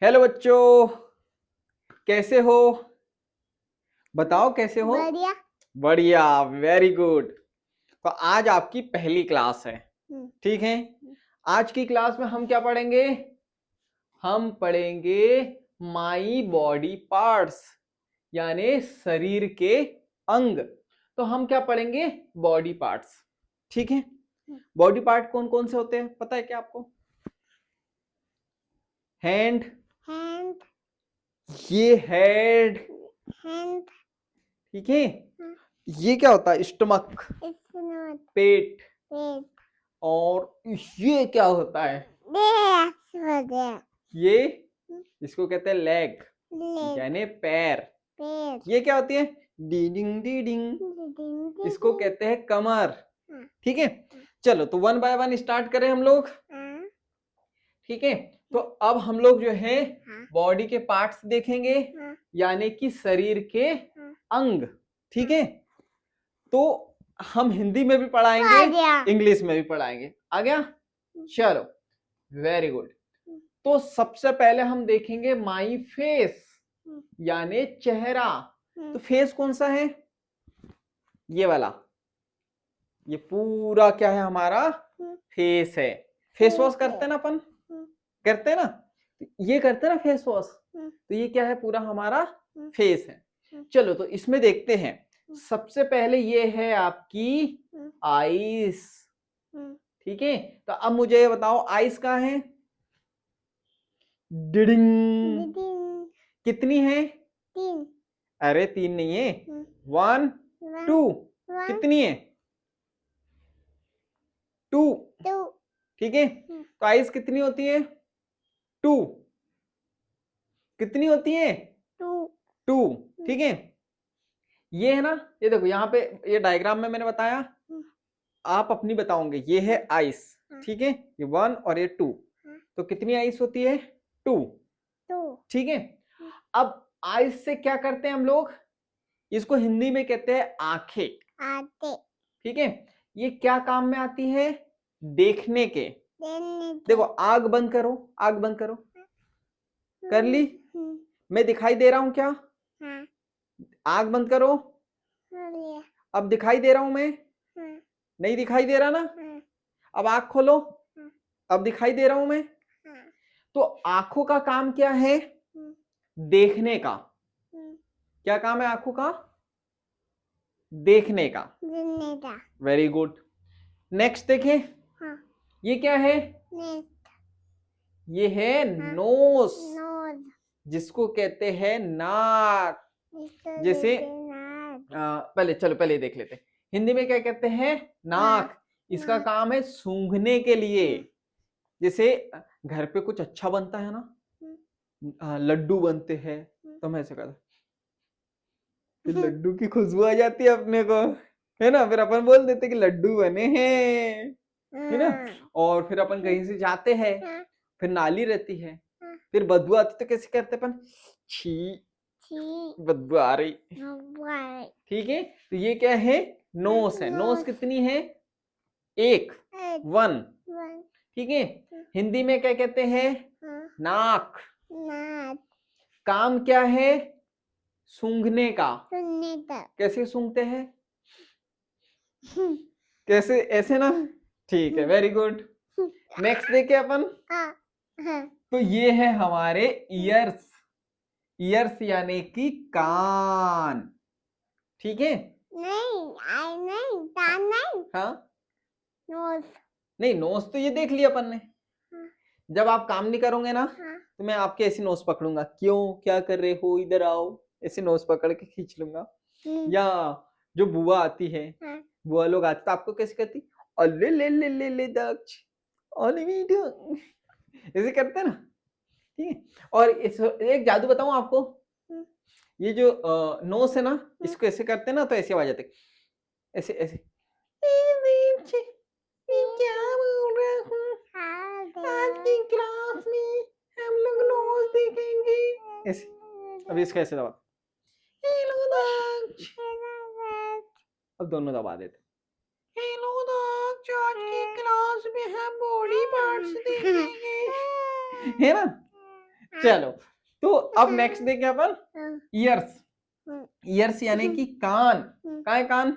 Hello बच्चों, कैसे हो? बताओ कैसे हो? बढ़िया। बढ़िया, वेरी गुड। तो आज आपकी पहली क्लास है, ठीक है? आज की क्लास में हम क्या पढ़ेंगे? हम पढ़ेंगे माई बॉडी पार्ट्स, यानी शरीर के अंग। तो हम क्या पढ़ेंगे? बॉडी पार्ट्स, ठीक है? बॉडी पार्ट कौन कौन से होते हैं पता है क्या आपको? हैंड, हैंड, ये हेड, हैंड, ठीक है? ये क्या होता है? स्टमक, स्टमक, पेट। पेट, और ये क्या होता है? ये इसको कहते हैं लेग, लेग, यानी पैर। पैर, ये क्या होती है? डीडिंग डीडिंग, इसको कहते हैं कमर, ठीक है? चलो तो वन बाय वन स्टार्ट करें हम लोग, ठीक है? तो अब हम लोग जो है बॉडी के पार्ट्स देखेंगे, यानी कि शरीर के अंग, ठीक है? तो हम हिंदी में भी पढ़ाएंगे, इंग्लिश में भी पढ़ाएंगे। आ गया? चलो, वेरी गुड। तो सबसे पहले हम देखेंगे माई फेस, यानी चेहरा। तो फेस कौन सा है? ये वाला, ये पूरा क्या है हमारा? फेस है। फेस वॉश करते हैं ना अपन, करते हैं ना? ये करते हैं ना फेस वॉश। तो ये क्या है? पूरा हमारा फेस है। चलो तो इसमें देखते हैं। सबसे पहले ये है आपकी आईज, ठीक है? तो अब मुझे ये बताओ आईज कहाँ है? डिडिंग, कितनी है? तीन, अरे तीन नहीं है, 1 2। कितनी है? 2, ठीक है? तो आईज कितनी होती है? 2। कितनी होती है? 2, ठीक है? ये है ना, ये देखो यहाँ पे, ये डायग्राम में मैंने बताया, आप अपनी बताओगे। ये है आइस, ठीक है? ये 1 और ये 2, तो कितनी आइस होती है? 2, ठीक है? अब आइस से क्या करते हैं हम लोग? इसको हिंदी में कहते हैं आंखें, ठीक है? ये क्या काम में आती है? देखने के। देखो, आग बंद करो, आग बंद करो। कर ली? मैं दिखाई दे रहा हूं क्या? आग बंद करो। अब दिखाई दे रहा हूं मैं? नहीं दिखाई दे रहा ना? अब आंख खोलो। अब दिखाई दे रहा हूं मैं? तो आंखों का काम क्या है? देखने का। क्या काम है आंखों का? देखने का। Very good. नेक्स्ट देखें। ये क्या है? ये है नोज, जिसको कहते हैं नाक। जैसे पहले देख लेते हैं हिंदी में क्या कहते हैं? नाक। इसका काम है सूंघने के लिए। जैसे घर पे कुछ अच्छा बनता है ना, लड्डू बनते हैं, तो मैं ऐसे करता, फिर लड्डू की खुशबू आ जाती है अपने को, है ना? फिर अपन बोल देते कि लड्डू बने हैं, है ना? और फिर अपन कहीं से जाते हैं, फिर नाली रहती है, फिर बदबू आती तो कैसे करते अपन? छी, बदबू आ रही, ठीक है? तो ये क्या है? नोस है। नोस कितनी है? 1, 1, ठीक है? हिंदी में क्या कहते हैं? नाक। काम क्या है? सूंघने का। कैसे सूंघते हैं? कैसे? ऐसे ना? ठीक है, वेरी गुड। नेक्स्ट देखे अपन। तो ये है हमारे ईयर्स। ईयर्स यानी कि कान, ठीक है? नहीं, कान नहीं। हाँ, नोज। नहीं, नोज तो ये देख लिया अपन ने। जब आप काम नहीं करोगे ना, तो मैं आपके ऐसी नोज पकड़ूंगा, क्यों, क्या कर रहे हो, इधर आओ, ऐसे नोज पकड़ के खींच लूंगा। या जो बुआ आती है, बुआ लोग आते तो आपको कैसे करती? अले ले ले ले ले दक्ष, अले वीडियो, ऐसे करते हैं ना, ठीक है? और एक जादू बताऊं आपको। ये जो नोस है ना, इसको ऐसे करते हैं ना, तो ऐसी आवाज आती है, ऐसे ऐसे। क्या बोल रहा हूँ, आज की क्लास में हम लोग नोज देखेंगे ऐसे। अब इसका ऐसे दबा, हेलो दक्ष। अब दोनों दबा देते, हेलो दक्ष, आज की क्लास में हम बॉडी पार्ट्स देखेंगे, है ना? चलो, तो अब नेक्स्ट देखें अपन ईयर्स। ईयर्स यानी कि कान। कहाँ है कान?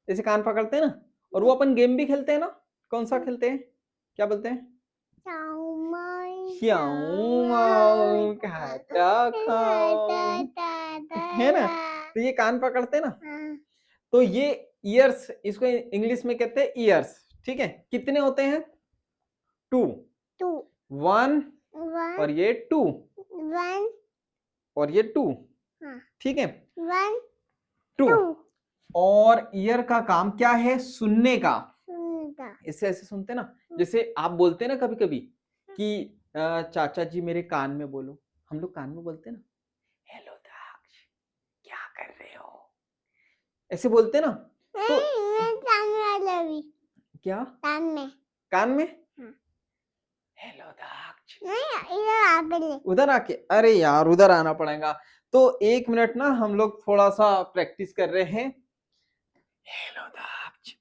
जैसे कान पकड़ते हैं ना, और वो अपन गेम भी खेलते हैं ना, कौन सा खेलते हैं, क्या बोलते हैं? श्याऊ माऊ काटा खाओ, है ना? तो ये कान पकड़ते हैं ना, तो ये ईयर्स, इसको इंग्लिश में कहते हैं ईयर्स। ठीक है, कितने होते हैं? 2, 1 और ये 2 और ये 2। ठीक है, 2। और ईयर का काम क्या है? सुनने का। इससे ऐसे सुनते ना, जैसे आप बोलते हैं ना कभी कभी कि चाचा जी मेरे कान में बोलो, हम लोग कान में बोलते हैं ना, हेलो दक्ष क्या कर रहे हो, ऐसे बोलते हैं ना। तो क्या कान में हेलो दक्ष, उधर आके? अरे यार उधर आना पड़ेगा। तो 1 मिनट ना, हम लोग थोड़ा सा प्रैक्टिस कर रहे हैं। हेलो दक्ष,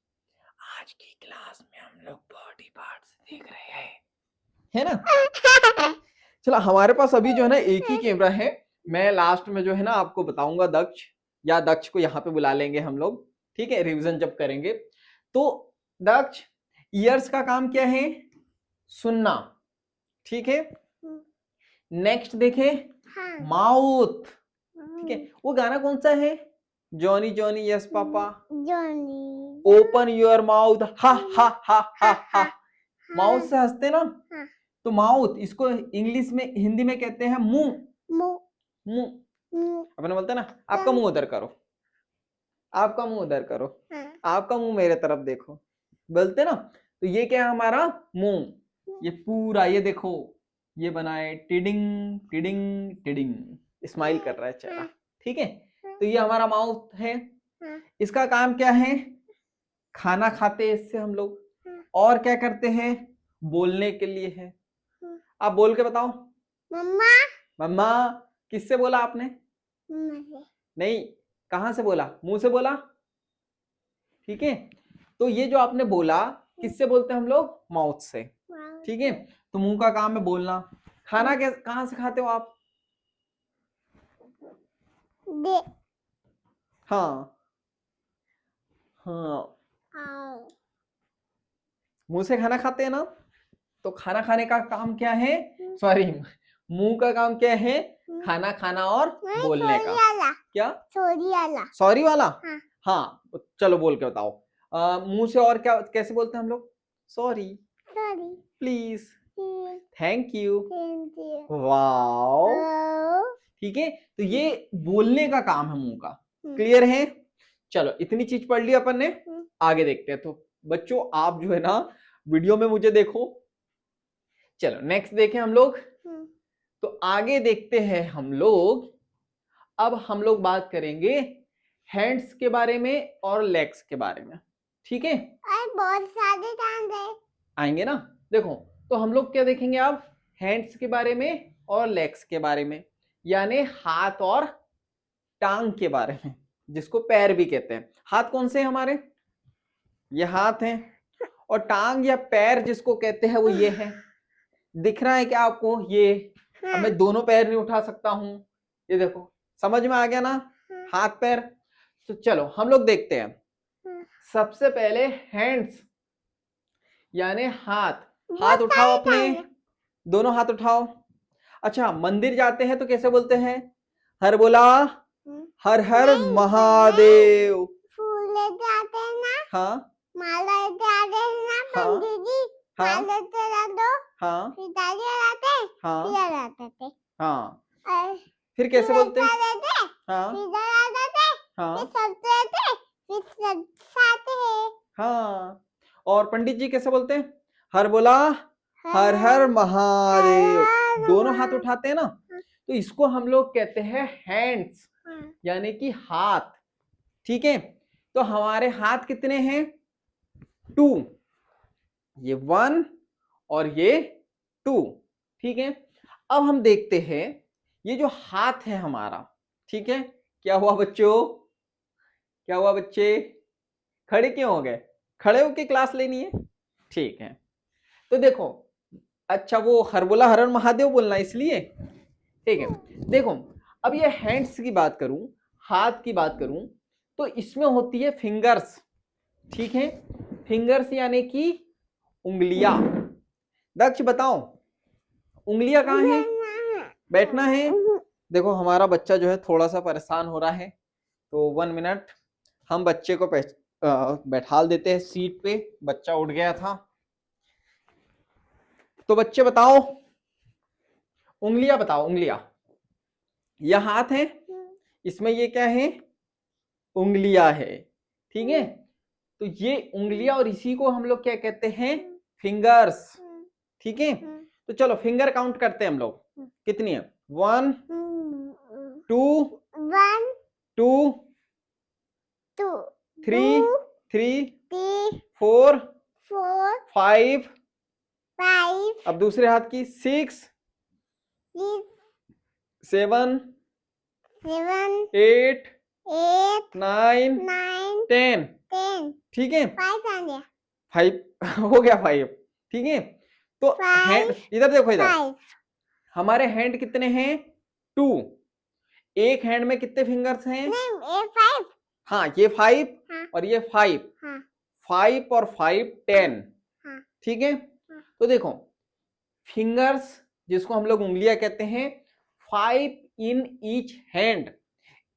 आज की क्लास में हम लोग बॉडी पार्ट्स देख रहे हैं, है ना? चलो, हमारे पास अभी जो है ना एक ही कैमरा है। मैं लास्ट में जो है ना आपको बताऊंगा दक्ष, या दक्ष को यहाँ पे बुला लेंगे हम लोग, ठीक है, रिवीजन जब करेंगे। तो दक्ष, ईयर्स का काम क्या है? सुनना। ठीक है, नेक्स्ट देखें माउथ। ठीक है, वो गाना कौन सा है? Johnny Johnny yes papa, open your mouth, हा हा हा हा हा। माउथ से हंसते ना, तो माउथ, इसको इंग्लिश में, हिंदी में कहते हैं मुंह। मुंह अपने बोलते हैं ना, आपका मुंह उधर करो, आपका मुंह उधर करो, आपका मुंह मेरे तरफ देखो, बोलते ना। तो ये क्या है? हमारा मुंह। ये पूरा, ये देखो, ये बनाए टिडिंग टिडिंग टिडिंग, स्माइल कर रहा है चेहरा। ठीक है, तो ये हमारा माउथ है। इसका काम क्या है? खाना खाते हैं इससे हम लोग, और क्या करते हैं? बोलने के लिए है। आप बोल के बताओ। मम्मा। मम्मा किससे बोला आपने? नहीं, कहां से बोला? मुंह से बोला। ठीक है, तो ये जो आपने बोला, किससे बोलते हैं हम लोग? माउथ से। ठीक है, तो मुंह का काम है बोलना। खाना कहां से खाते हो आप? हाँ हाँ, मुंह से खाना खाते हैं ना। तो खाना खाने का काम क्या है? सॉरी, मुंह का काम क्या है? खाना खाना और बोलने का। क्या? सॉरी वाला? हाँ, चलो बोल के बताओ। मुंह से और क्या, कैसे बोलते हैं हम लोग? Sorry, please, thank you, wow. ठीक है, तो ये बोलने का काम है मुंह का। क्लियर है? चलो, इतनी चीज पढ़ ली अपन ने, आगे देखते हैं। तो बच्चों, आप जो है ना वीडियो में मुझे देखो। चलो नेक्स्ट देखें हम लोग। तो आगे देखते हैं हम लोग। अब हम लोग बात करेंगे हैंड्स के बारे में और लेग्स के बारे में। ठीक है, बहुत सारे काम आएंगे ना। देखो, तो हम लोग क्या देखेंगे अब? हैंड्स के बारे में और लेग्स के बारे में, यानी हाथ और टांग के बारे में, जिसको पैर भी कहते हैं। हाथ कौन से हैं हमारे? ये हाथ हैं, और टांग या पैर जिसको कहते हैं वो ये है। दिख रहा है क्या आपको? ये अब मैं दोनों पैर नहीं उठा सकता हूं, ये देखो, समझ में आ गया ना? हाथ पैर। तो चलो हम लोग देखते हैं। सबसे पहले हैंड्स, यानी हाथ। हाथ उठाओ अपने, दोनों हाथ उठाओ। अच्छा, मंदिर जाते हैं तो कैसे बोलते हैं? हर बोला, हर हर महादेव। फूल लेते आते हैं ना? हाँ। माला लेते आते हैं ना पंडित जी? हाँ। माला चढ़ा दो। हाँ। फिर तालियां लगाते हैं। हाँ। फिर लगाते हैं। हाँ। फिर कैसे बोलते हैं? हाँ। फिर लगाते हैं। हाँ। फिर सबसे आते, फिर साथे हैं। हाँ। और पंडित जी कैसे बोलते हैं? हर बोला, हर हर महादेव। दोनों हाथ उठाते हैं ना, तो इसको हम लोग कहते हैं हैंड्स, यानी कि हाथ। ठीक है, तो हमारे हाथ कितने हैं? 2, ये 1 और ये 2। ठीक है, अब हम देखते हैं ये जो हाथ है हमारा। ठीक है, क्या हुआ बच्चों? क्या हुआ बच्चे? खड़े क्यों हो गए? खड़े होके क्लास लेनी है? ठीक है, तो देखो, अच्छा, वो हरबोला हरण महादेव बोलना इसलिए, ठीक है। देखो, अब ये हैंड्स की बात करूं, हाथ की बात करूं, तो इसमें होती है फिंगर्स, ठीक है। फिंगर्स यानी कि उंगलियां। दक्ष बताओ, उंगलियां कहाँ हैं? बैठना है। देखो हमारा बच्चा जो है थोड़ा सा परेशान हो रहा है, तो 1 मिनट हम बच्चे को बैठाल देते हैं सीट पे। बच्चा उठ गया था। तो बच्चे बताओ, उंगलियां बताओ, उंगलियां। यह हाथ है, इसमें ये क्या है? उंगलियां है, ठीक है। तो ये उंगलियां, और इसी को हम लोग क्या कहते हैं? फिंगर्स, ठीक है। तो चलो फिंगर काउंट करते हैं हम लोग, कितनी है? 1 2 2 3 4 5, अब दूसरे हाथ की 6 7 8 9 10, ठीक है। 5 हो गया, 5, ठीक है। तो हैंड इधर देखो, इधर हमारे हैंड कितने हैं? 2। एक हैंड में कितने फिंगर्स हैं? हाँ, ये 5 और ये 5, 5 और 5 10, ठीक है। तो देखो फिंगर्स, जिसको हम लोग उंगलियां कहते हैं, 5 इन ईच हैंड।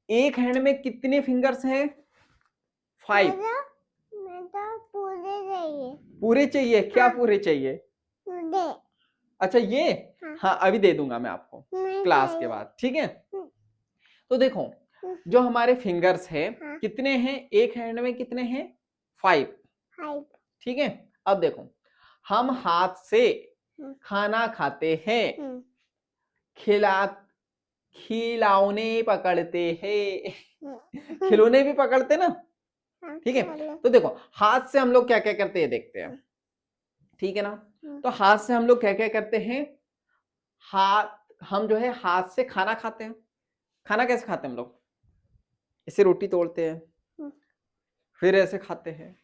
एक हैंड में कितने फिंगर्स हैं? 5। पूरे चाहिए क्या? पूरे चाहिए? अच्छा ये, हाँ अभी दे दूंगा मैं आपको क्लास के बाद, ठीक है। तो देखो जो हमारे फिंगर्स है कितने हैं? एक हैंड में कितने हैं? 5, ठीक है। अब देखो, हम हाथ से खाना खाते हैं, खिलौने पकड़ते हैं, खिलौने भी पकड़ते ना, ठीक है। तो देखो हाथ से हम लोग क्या क्या करते हैं देखते हैं, ठीक है ना। तो हाथ से हम लोग क्या क्या करते हैं? हम जो है हाथ से खाना खाते हैं। खाना कैसे खाते हैं हम लोग? ऐसे रोटी तोड़ते हैं, फिर ऐसे खाते हैं,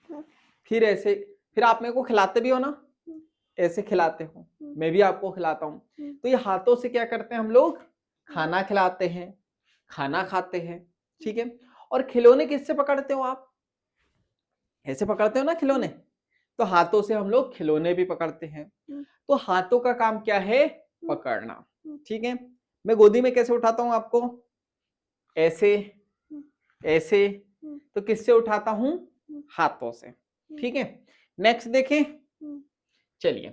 फिर ऐसे, फिर आप मेरे को खिलाते भी हो ना, ऐसे खिलाते हो, मैं भी आपको खिलाता हूँ। तो ये हाथों से क्या करते हैं हम लोग? खाना खिलाते हैं, खाना खाते हैं, ठीक है। और खिलौने किससे पकड़ते हो आप? ऐसे पकड़ते हो ना खिलौने। तो हाथों से हम लोग खिलौने भी पकड़ते हैं। तो हाथों का काम क्या है? पकड़ना, ठीक है। मैं गोदी में कैसे उठाता हूं आपको? ऐसे, ऐसे। तो किससे उठाता हूं? हाथों से, ठीक है। नेक्स्ट देखें, चलिए।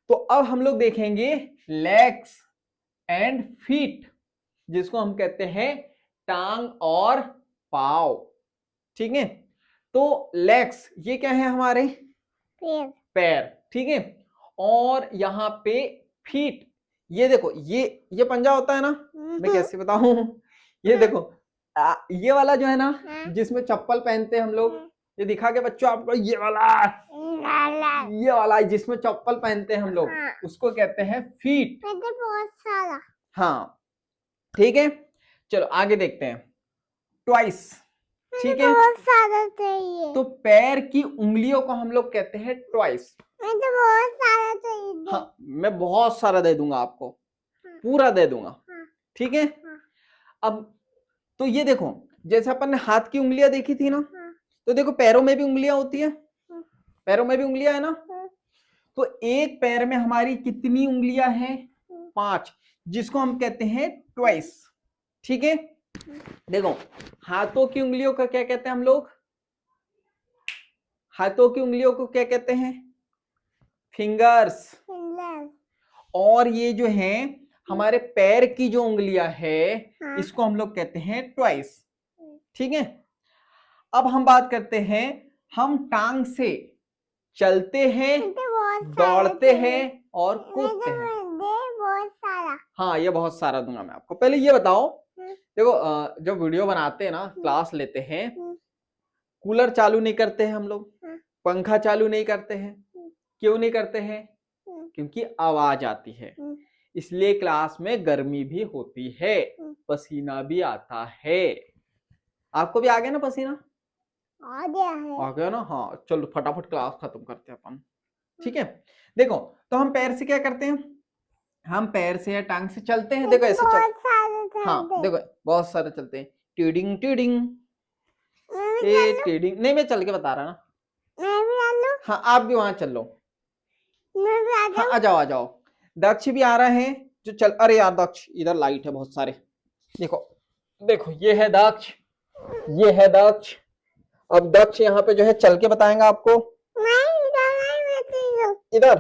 तो अब हम लोग देखेंगे लेग्स एंड फीट, जिसको हम कहते हैं टांग और पाव, ठीक है। तो लेग्स ये क्या है? हमारे पैर, ठीक है। और यहाँ पे फीट, ये देखो, ये पंजा होता है ना, मैं कैसे बताऊं? ये देखो ये वाला जो है ना, जिसमें चप्पल पहनते हैं हम लोग, ये दिखा के बच्चों आपको, ये वाला जिसमें चप्पल पहनते हैं हम लोग, उसको कहते हैं फीट। बहुत सारा। हाँ, ठीक है। चलो आगे देखते हैं, ट्वाइस, ठीक है। बहुत सारा चाहिए। तो पैर की उंगलियों को हम लोग कहते हैं ट्वाइस। बहुत सारा चाहिए। हाँ, मैं बहुत सारा दे दूंगा आपको, पूरा दे दूंगा, ठीक है। अब तो ये देखो, जैसे अपन ने हाथ की उंगलियां देखी थी ना, तो देखो पैरों में भी उंगलियां होती है, पैरों में भी उंगलियां है ना। तो एक पैर में हमारी कितनी उंगलियां हैं? 5, जिसको हम कहते हैं ट्वाइस, ठीक है। देखो हाथों की उंगलियों का क्या कहते हैं हम लोग? हाथों की उंगलियों को क्या कहते हैं? फिंगर्स। और ये जो है हमारे पैर की जो उंगलियां है, इसको हम लोग कहते हैं ट्वाइस, ठीक है। अब हम बात करते हैं, हम टांग से चलते हैं, दौड़ते हैं और कूदते हैं। बहुत सारा। हाँ, ये बहुत सारा दूंगा मैं आपको। पहले ये बताओ, देखो जब वीडियो बनाते हैं ना, क्लास लेते हैं, कूलर चालू नहीं करते हैं हम लोग, पंखा चालू नहीं करते हैं। क्यों नहीं करते हैं? क्योंकि आवाज आती है, इसलिए क्लास में गर्मी भी होती है, पसीना भी आता है। आपको भी आ गया ना पसीना? आ गया है। आ गया ना? हाँ, चलो फटाफट क्लास खत्म करते हैं अपन, ठीक है। देखो, तो हम पैर से क्या करते हैं, हम पैर से या टांग से चलते हैं, देखो ऐसे चल, बहुत सारे थे हाँ देखो बहुत सारे चलते हैं, टीडिंग टीडिंग, मैं भी ए चलूं? टीडिंग, नहीं मैं चल के बता रहा ना। मैं भी चलूं? हाँ आप भी वहां चल लो, मैं भी आ हाँ जाऊं? आ जाओ आ जाओ। दक्ष भी आ रहा है जो चल, अरे यार दक्ष, इधर लाइट है बहुत सारे, देखो देखो ये है दक्ष, ये है दक्ष। अब दक्ष यहाँ पे जो है चल के बताएंगा आपको। नहीं इधर नहीं, मैं चलूं। इधर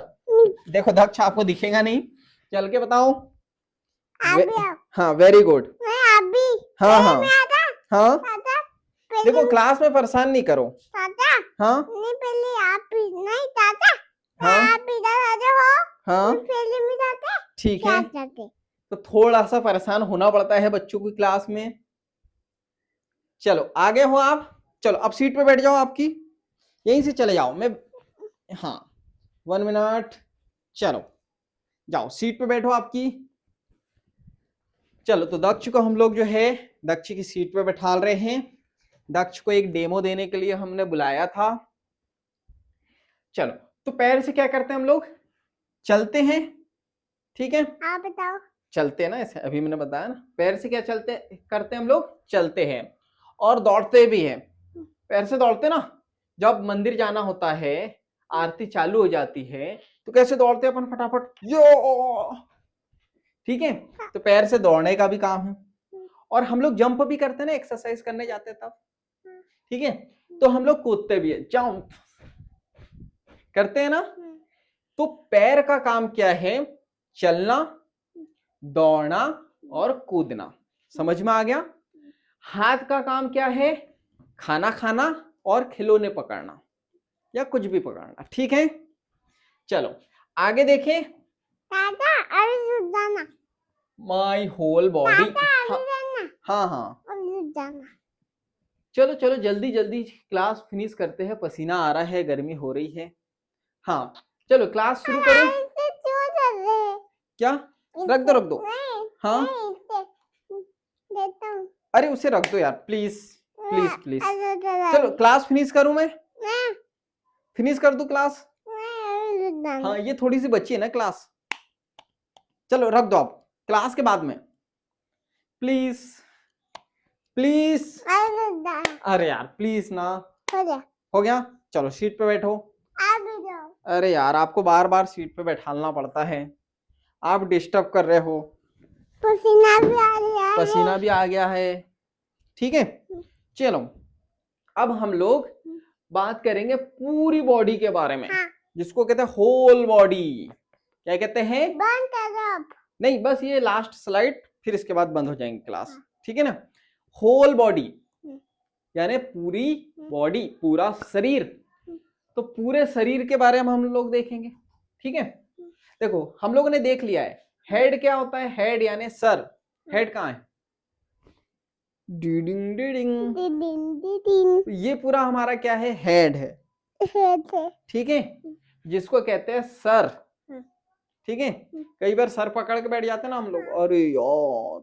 देखो, दक्ष आपको दिखेगा नहीं, चल के बताओ। आप भी आओ। हाँ वेरी गुड, मैं आप भी। हाँ हाँ मैं आता हाँ, आता देखो क्लास में परेशान नहीं करो। ताता हाँ नहीं, पहले आप भी नहीं ताता, हाँ आप इधर आ जाओ। हाँ पहले में जाते ठीक क्या है, जाते? तो थोड़ा सा परेशान होना पड़ता है बच्चों की क्लास में। चलो आगे हो आप, चलो अब सीट पे बैठ जाओ आपकी, यहीं से चले जाओ, मैं हाँ 1 मिनट, चलो जाओ सीट पे बैठो आपकी। चलो तो दक्ष को हम लोग जो है दक्ष की सीट पे बैठा रहे हैं, दक्ष को एक डेमो देने के लिए हमने बुलाया था। चलो तो पैर से क्या करते हैं हम लोग, चलते हैं, ठीक है आप बताओ। चलते हैं ना, ऐसे अभी मैंने बताया ना, पैर से क्या चलते करते हैं हम लोग, चलते हैं और दौड़ते भी हैं। पैर से दौड़ते ना, जब मंदिर जाना होता है, आरती चालू हो जाती है, तो कैसे दौड़ते हैं अपन, फटाफट यो, ठीक है, तो पैर से दौड़ने का भी काम है। और हम लोग जंप भी करते हैं ना, एक्सरसाइज करने जाते हैं तब, ठीक है, तो हम लोग कूदते भी है, जंप करते हैं ना। तो पैर का काम क्या है, चलना, दौड़ना और कूदना, समझ में आ गया। हाथ का काम क्या है, खाना खाना और खिलौने पकड़ना या कुछ भी पकड़ना, ठीक है। चलो आगे देखें, ताता अरे रुक जाना। माई होल बॉडी, ताता अरे जाना। हाँ हाँ अरे रुक जाना। चलो चलो जल्दी जल्दी क्लास फिनिश करते हैं, पसीना आ रहा है, गर्मी हो रही है। हाँ चलो क्लास शुरू करें। इससे क्यों चल रहे हैं? क्या, रख दो रख दो, नहीं हाँ नहीं, इससे देता हूँ। अरे उसे रख दो यार प्लीज प्लीज प्लीज। अरे चलो चलो क्लास फिनिश करूं मैं, मैं फिनिश कर दूं क्लास। अरे रुक जाना। हाँ ये थोड़ी सी बची है ना क्लास, चलो रख दो आप, क्लास के बाद में प्लीज प्लीज। अरे रुक जाना। अरे यार प्लीज ना, हो गया। हो गया, चलो सीट पे बैठो। आप भी जाओ। अरे यार आपको बार बार सीट पे बैठालना पड़ता है, आप डिस्टर्ब कर रहे हो, पसीना भी आ रहा है। पसीना भी आ गया है, ठीक है। चलो अब हम लोग बात करेंगे पूरी बॉडी के बारे में, हाँ। जिसको कहते हैं होल बॉडी, क्या कहते हैं, बंद करो अब। नहीं बस ये लास्ट स्लाइड, फिर इसके बाद बंद हो जाएंगे क्लास, ठीक है ना। होल बॉडी यानी पूरी बॉडी, पूरा शरीर, तो पूरे शरीर के बारे में हम लोग देखेंगे, ठीक है। देखो हम लोगों ने देख लिया है, हेड क्या होता है, हेड यानी सर, हेड कहाँ है, डीडिंग डीडिंग, दीदी तो ये पूरा हमारा क्या है, हेड है, थे। ठीक है, जिसको कहते हैं सर, ठीक है। कई बार सर पकड़ के बैठ जाते हैं ना हम लोग, अरे यार,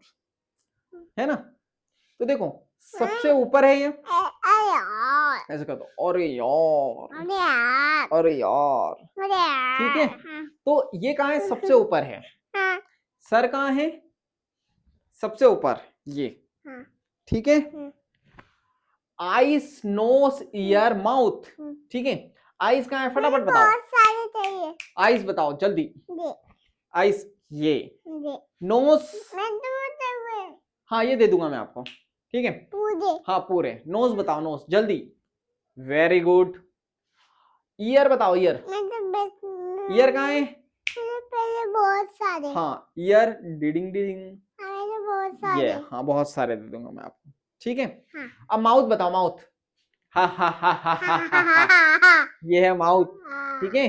है ना। तो देखो सबसे ऊपर है ये, अरे यार। ऐसे कर दो, अरे यार, अरे यार। अरे यार, अरे यार। ठीक है। तो ये कहाँ है, सबसे ऊपर है, हाँ। सर कहाँ है, सबसे ऊपर ये, हाँ। ठीक है। आईज नोज ईयर माउथ, ठीक है। आईज कहाँ है, फटाफट बताओ, बहुत सारे चाहिए। आईज बताओ जल्दी, दे आईज ये, दे। नोज, मैं तुम्हें हाँ ये दे दूंगा मैं आपको, ठीक है, पूरे। हाँ पूरे। नोज बताओ, नोज जल्दी, वेरी गुड। ईयर बताओ, ईयर, मैं तो बस ईयर कहाँ है, पहले बहुत सारे। हाँ ईयर, डिडिंग डिडिंग, मैंने बहुत सारे। ये हाँ बहुत सारे दे दूंगा मैं आपको, ठीक है। हाँ। अब माउथ बताओ, माउथ, हा हा हा हा हा हा हा, ये है माउथ, ठीक है।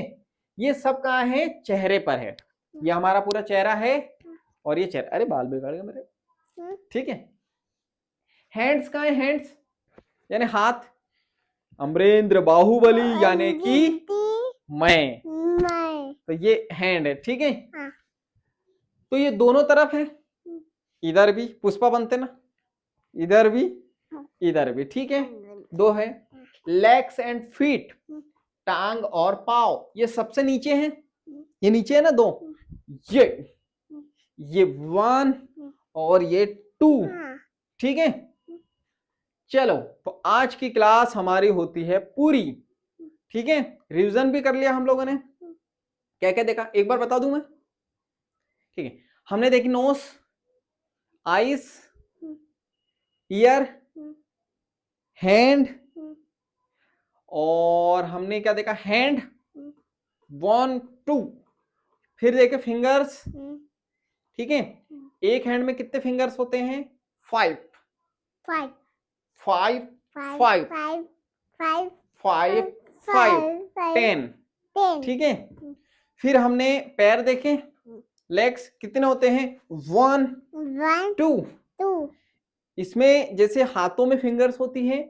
ये सब कहाँ है, चेहरे पर है, ये हमारा पूरा चेहरा है, और ये चेहरा, अरे बाल बिगड़ गए मेरे, ठीक है। हैंड्स कहाँ है, हैंड्स यानी हाथ, अमरेंद्र बाहुबली यानी कि मैं, तो ये हैंड है, ठीक है। हाँ। तो ये दोनों तरफ है, इधर भी पुष्पा बनते ना, इधर भी इधर भी, ठीक है, दो है। लेग्स एंड फीट, टांग और पाव, ये सबसे नीचे है, ये नीचे है ना 2, ये 1 और ये 2, हाँ, ठीक है। चलो तो आज की क्लास हमारी होती है पूरी, ठीक है। रिवीजन भी कर लिया हम लोगों ने, क्या क्या देखा एक बार बता दूं मैं, ठीक है। हमने देखी नोज, आईज, ईयर, हैंड, और हमने क्या देखा, हैंड 1 2, फिर देखे फिंगर्स, ठीक है। एक हैंड में कितने फिंगर्स होते हैं, 5 5 5 5 5 5 5 5 5 10, 10 ठीक है। फिर हमने पैर देखे, लेग्स कितने होते हैं, 1 1 2, 2 इसमें जैसे हाथों में फिंगर्स होती है,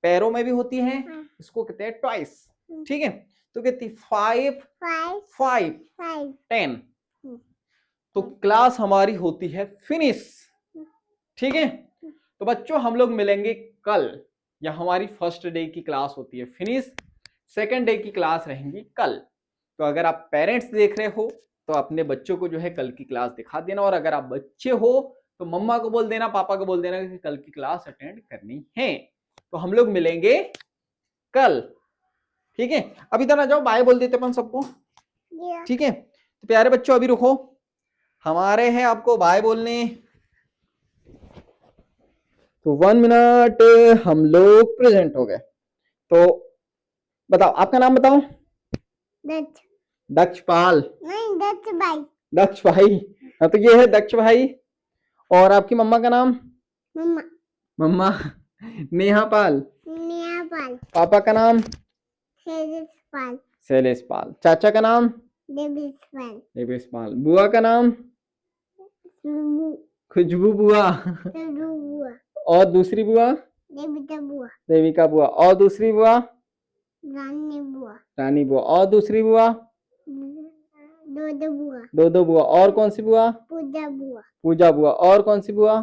पैरों में भी होती है, इसको कहते हैं ट्वाइस, ठीक है। तो कहती 5 5 5 5 10, तो क्लास हमारी होती है फिनिश, ठीक है। तो बच्चों हम लोग मिलेंगे कल, या हमारी फर्स्ट डे की क्लास होती है फिनिश, सेकंड डे की क्लास रहेंगी कल। तो अगर आप पेरेंट्स देख रहे हो तो अपने बच्चों को जो है कल की क्लास दिखा देना, और अगर आप बच्चे हो तो मम्मा को बोल देना, पापा को बोल देना कि कल की क्लास अटेंड करनी है। तो हम लोग मिलेंगे कल, ठीक है। अब इधर आ जाओ, बाय बोल देते अपन सबको, ठीक है। तो प्यारे बच्चों अभी रुको, हमारे हैं आपको बाय बोलने, तो 1 मिनट हम लोग प्रेजेंट हो गए। तो बताओ आपका नाम बताओ, दक्ष दक्षपाल, नहीं दक्ष भाई दक्ष भाई, हाँ तो ये है दक्ष भाई। और आपकी मम्मा का नाम, मम्मा मम्मा नेहा पाल, नेहा पाल पापा का नाम हेरिस पाल शैलेश पाल, चाचा का नाम डेविस पाल देवेश पाल, बुआ का नाम सुबु खुशबू बुआ, सुबु बुआ और दूसरी बुआ देविता बुआ देविका बुआ, और दूसरी बुआ रानी बुआ रानी बुआ, और दूसरी बुआ दो बुआ दो बुआ, और कौन सी बुआ पूजा बुआ पूजा बुआ, और कौन सी बुआ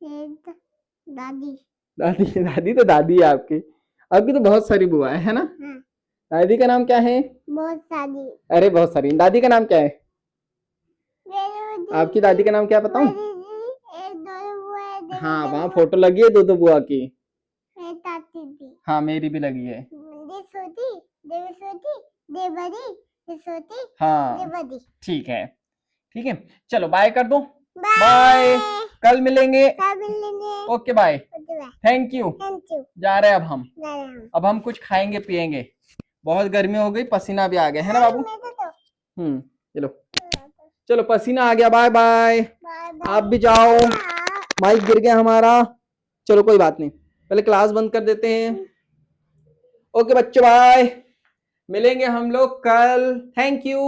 एक दादी दादी, दादी तो दादी है आपकी, आपकी तो बहुत सारी बुआ है ना। हाँ दादी का नाम क्या है, बहुत सारी अरे बहुत सारी, दादी का नाम क्या है, आपकी दादी का नाम क्या बताऊं, एक दो बुआ है हाँ वहाँ फोटो लगी है दो बुआ की, ताती थी हाँ मेरी भी लगी है, सोती देवी सोती देवरी सोती हाँ देवरी ठीक है, ठीक है। चलो बाय कर दो, बाय कल मिलेंगे, okay okay bye, thank you. Thank you जा रहे हैं अब हम कुछ खाएंगे पिएंगे, बहुत गर्मी हो गई, पसीना भी आ गया है ना बाबू, चलो चलो पसीना आ गया, बाय बाय, आप भी जाओ, माइक गिर गया हमारा, चलो कोई बात नहीं, पहले क्लास बंद कर देते हैं। ओके बच्चों बाय, मिलेंगे हम लोग कल, थैंक यू।